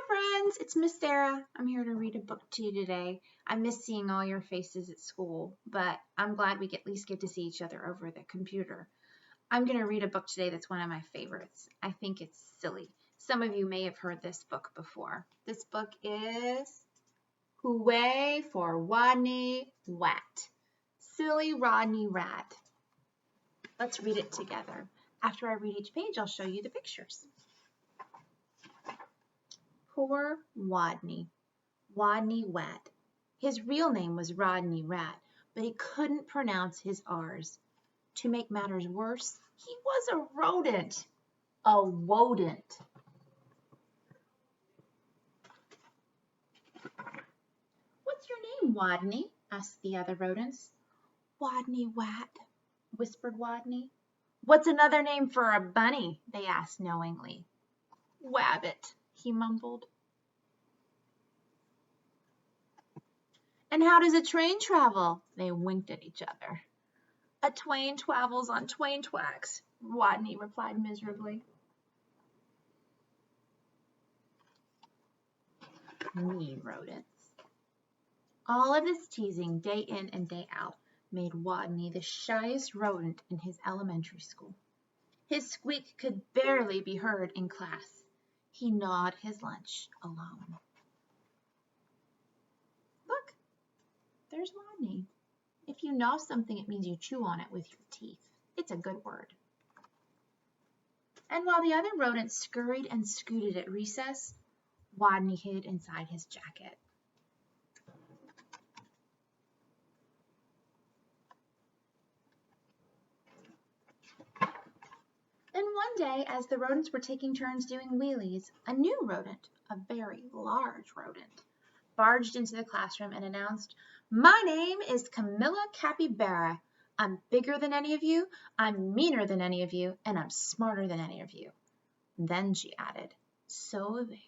friends, it's Miss Sarah. I'm here to read a book to you today. I miss seeing all your faces at school, but I'm glad we at least get to see each other over the computer. I'm going to read a book today that's one of my favorites. I think it's silly. Some of you may have heard this book before. This book is Hooway for Wodney Wat. Silly Rodney Rat. Let's read it together. After I read each page, I'll show you the pictures. Poor Wodney Wat. His real name was Rodney Rat, but he couldn't pronounce his R's. To make matters worse, he was a rodent. A wodent. What's your name, Wodney? Asked the other rodents. Wodney Wat, whispered Wodney. What's another name for a bunny? They asked knowingly. Wabbit, he mumbled. And how does a train travel? They winked at each other. A twain twavels on twain twacks, Wodney replied miserably. Mean rodents. All of this teasing day in and day out made Wodney the shyest rodent in his elementary school. His squeak could barely be heard in class. He gnawed his lunch alone. Look, there's Wodney. If you gnaw something, it means you chew on it with your teeth. It's a good word. And while the other rodents scurried and scooted at recess, Wodney hid inside his jacket. Then one day, as the rodents were taking turns doing wheelies, a new rodent, a very large rodent, barged into the classroom and announced, "My name is Camilla Capybara. I'm bigger than any of you, I'm meaner than any of you, and I'm smarter than any of you." Then she added, "So there."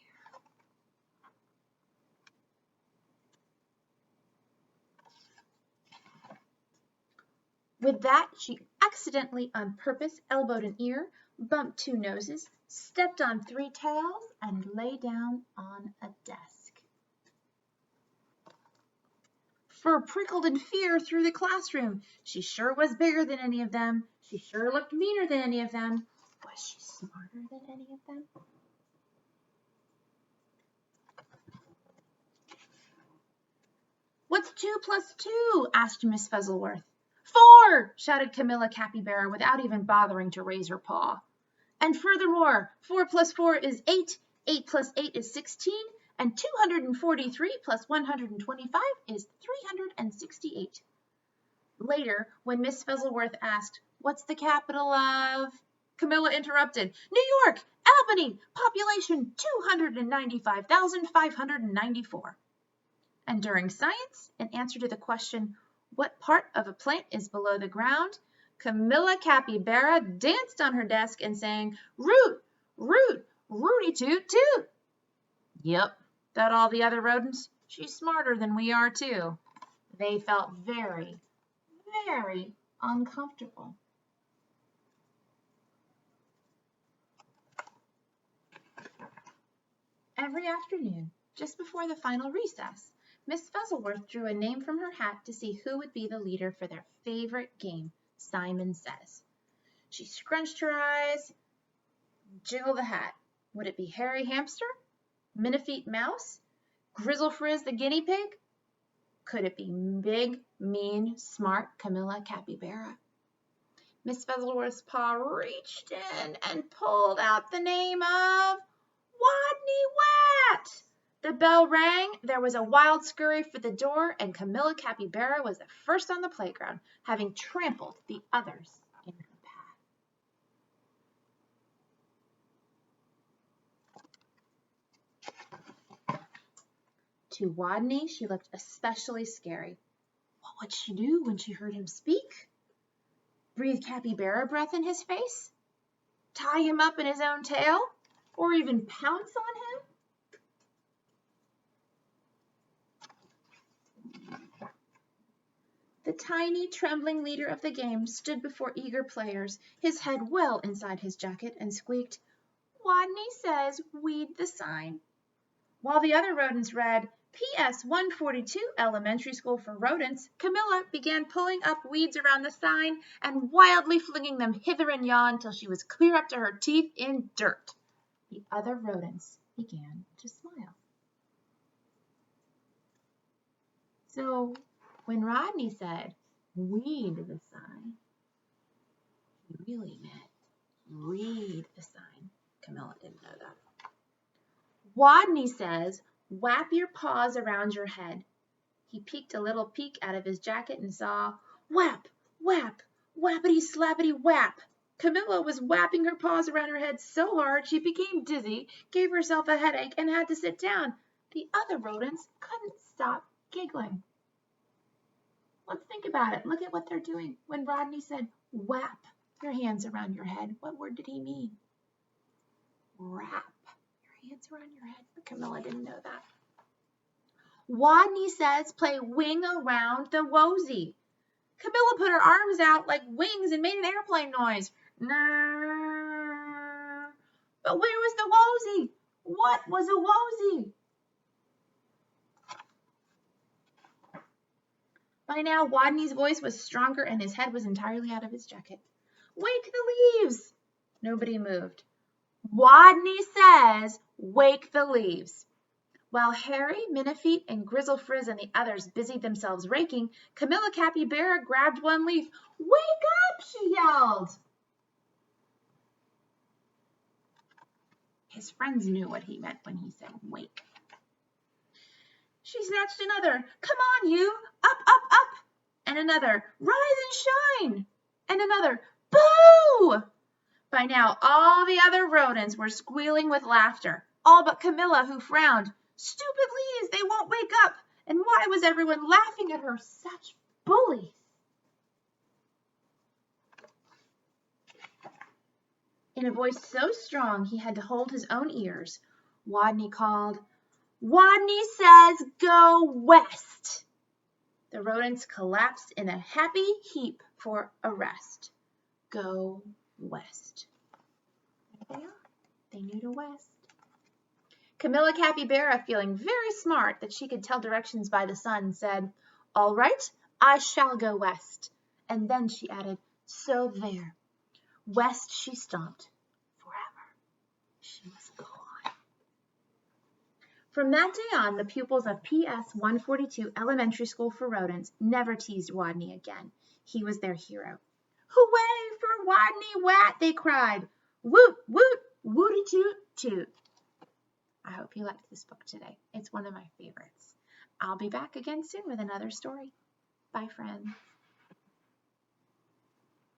With that, she accidentally on purpose elbowed an ear, bumped two noses, stepped on three tails, and lay down on a desk. Fur prickled in fear through the classroom. She sure was bigger than any of them. She sure looked meaner than any of them. Was she smarter than any of them? "What's 2 plus 2? Asked Miss Fuzzleworth. "4!" shouted Camilla Capybara without even bothering to raise her paw. "And furthermore, 4 plus 4 is 8, 8 plus 8 is 16, and 243 plus 125 is 368. Later, when Miss Fuzzleworth asked, "What's the capital of?" Camilla interrupted, "New York, Albany, population 295,594. And during science, in answer to the question, "What part of a plant is below the ground?" Camilla Capybara danced on her desk and sang, "Root, root, rooty toot toot." Yep, thought all the other rodents, she's smarter than we are too. They felt very, very uncomfortable. Every afternoon, just before the final recess, Miss Fuzzleworth drew a name from her hat to see who would be the leader for their favorite game, Simon Says. She scrunched her eyes, jiggled the hat. Would it be Hairy Hamster? Minifeet Mouse? Grizzle Frizz the Guinea Pig? Could it be big, mean, smart Camilla Capybara? Miss Fuzzleworth's paw reached in and pulled out the name of Wodney Wat. The bell rang, there was a wild scurry for the door, and Camilla Capybara was the first on the playground, having trampled the others in her path. To Wodney, she looked especially scary. What would she do when she heard him speak? Breathe capybara breath in his face? Tie him up in his own tail? Or even pounce on him? The tiny, trembling leader of the game stood before eager players, his head well inside his jacket, and squeaked, "Wodney says, weed the sign." While the other rodents read, P.S. 142 Elementary School for Rodents, Camilla began pulling up weeds around the sign and wildly flinging them hither and yon till she was clear up to her teeth in dirt. The other rodents began to smile. So when Rodney said, weed the sign, he really meant read the sign. Camilla didn't know that. Wodney says, whap your paws around your head. He peeked a little peek out of his jacket and saw, whap, whap, whappity slappity whap. Camilla was whapping her paws around her head so hard she became dizzy, gave herself a headache, and had to sit down. The other rodents couldn't stop giggling. Let's think about it. Look at what they're doing. When Rodney said, whap your hands around your head, what word did he mean? Wrap your hands around your head. But Camilla didn't know that. Wodney says, play wing around the wosy. Camilla put her arms out like wings and made an airplane noise. But where was the wosy? What was a wosy? By now, Wodney's voice was stronger and his head was entirely out of his jacket. Wake the leaves! Nobody moved. Wodney says, wake the leaves. While Harry, Minifeet, and Grizzle Frizz and the others busied themselves raking, Camilla Capybara grabbed one leaf. Wake up, she yelled. His friends knew what he meant when he said wake. She snatched another. Come on, you! Up, up, up! And another. Rise and shine! And another. Boo! By now, all the other rodents were squealing with laughter, all but Camilla, who frowned. Stupid leaves, they won't wake up. And why was everyone laughing at her? Such bullies. In a voice so strong he had to hold his own ears, Wodney called, Wodney says go west. The rodents collapsed in a happy heap for a rest. Go west. There they are. They knew to west. Camilla Capybara, feeling very smart that she could tell directions by the sun, said, all right, I shall go west. And then she added, so there. West she stomped forever. She must go on. From that day on, the pupils of PS 142 Elementary School for Rodents never teased Wodney again. He was their hero. Hooway for Wodney Wat, they cried. Woot, woot, wooty toot, toot. I hope you liked this book today. It's one of my favorites. I'll be back again soon with another story. Bye, friends.